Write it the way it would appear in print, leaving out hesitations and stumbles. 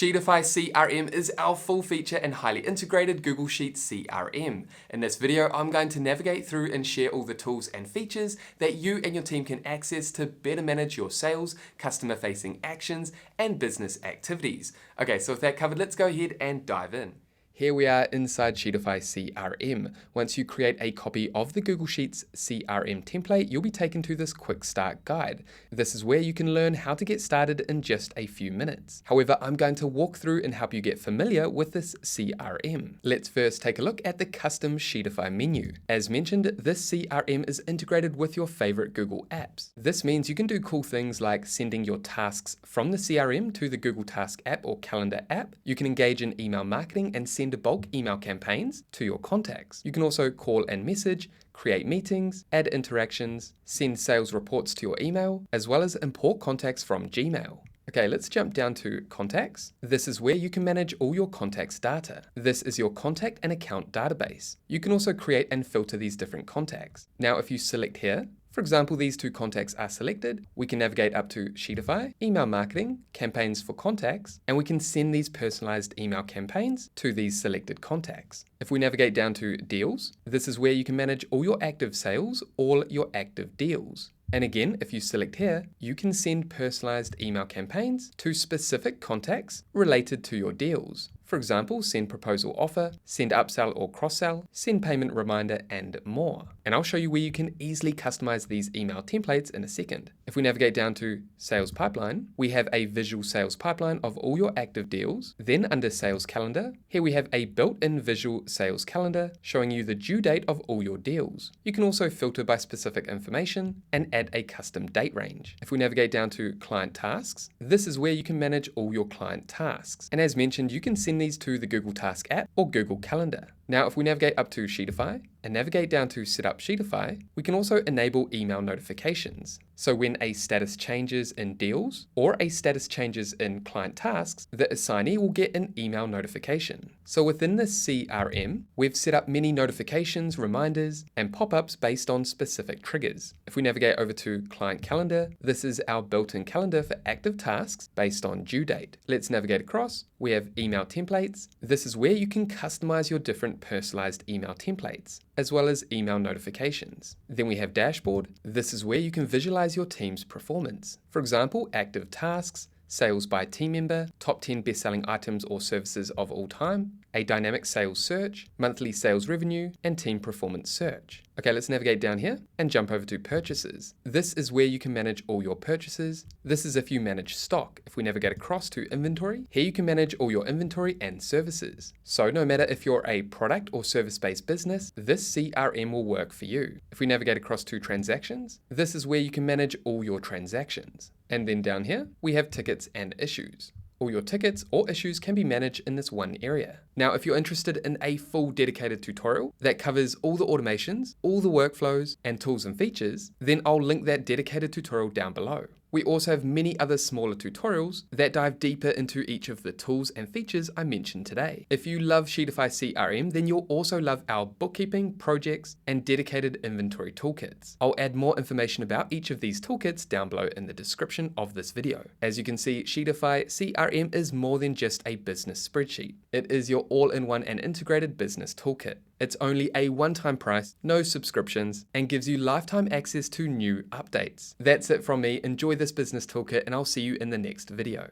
Sheetify CRM is our full-feature and highly integrated Google Sheets CRM. In this video, I'm going to navigate through and share all the tools and features that you and your team can access to better manage your sales, customer-facing actions, and business activities. Okay, so with that covered, let's go ahead and dive in. Here we are inside Sheetify CRM. Once you create a copy of the Google Sheets CRM template, you'll be taken to this quick start guide. This is where you can learn how to get started in just a few minutes. However, I'm going to walk through and help you get familiar with this CRM. Let's first take a look at the custom Sheetify menu. As mentioned, this CRM is integrated with your favorite Google apps. This means you can do cool things like sending your tasks from the CRM to the Google Task app or Calendar app. You can engage in email marketing and send bulk email campaigns to your contacts. You can also call and message, create meetings, add interactions, send sales reports to your email, as well as import contacts from Gmail. Okay, let's jump down to contacts. This is where you can manage all your contacts data. This is your contact and account database. You can also create and filter these different contacts. Now, if you select here, for example, these two contacts are selected, we can navigate up to Sheetify, email marketing, campaigns for contacts, and we can send these personalized email campaigns to these selected contacts. If we navigate down to deals, this is where you can manage all your active sales, all your active deals. And again, if you select here, you can send personalized email campaigns to specific contacts related to your deals. For example, send proposal offer, send upsell or cross-sell, send payment reminder, and more. And I'll show you where you can easily customize these email templates in a second. If we navigate down to sales pipeline, we have a visual sales pipeline of all your active deals. Then under sales calendar, here we have a built-in visual sales calendar showing you the due date of all your deals. You can also filter by specific information and add a custom date range. If we navigate down to client tasks, this is where you can manage all your client tasks. And as mentioned, you can send these to the Google Task app or Google Calendar. Now, if we navigate up to Sheetify and navigate down to Set up Sheetify, we can also enable email notifications. So when a status changes in deals or a status changes in client tasks, the assignee will get an email notification. So within this CRM, we've set up many notifications, reminders, and pop-ups based on specific triggers. If we navigate over to Client Calendar, this is our built-in calendar for active tasks based on due date. Let's navigate across. We have email templates. This is where you can customize your different personalized email templates, as well as email notifications. Then we have dashboard. This is where you can visualize your team's performance. For example, active tasks, sales by team member, top 10 best-selling items or services of all time, a dynamic sales search, monthly sales revenue, and team performance search. Okay, let's navigate down here and jump over to purchases. This is where you can manage all your purchases. This is if you manage stock. If we navigate across to inventory, here you can manage all your inventory and services. So no matter if you're a product or service-based business, this CRM will work for you. If we navigate across to transactions, this is where you can manage all your transactions. And then down here, we have tickets and issues. All your tickets or issues can be managed in this one area. Now, if you're interested in a full dedicated tutorial that covers all the automations, all the workflows, and tools and features, then I'll link that dedicated tutorial down below. We also have many other smaller tutorials that dive deeper into each of the tools and features I mentioned today. If you love Sheetify CRM, then you'll also love our bookkeeping, projects, and dedicated inventory toolkits. I'll add more information about each of these toolkits down below in the description of this video. As you can see, Sheetify CRM is more than just a business spreadsheet. It is your all-in-one and integrated business toolkit. It's only a one-time price, no subscriptions, and gives you lifetime access to new updates. That's it from me. Enjoy this business toolkit, and I'll see you in the next video.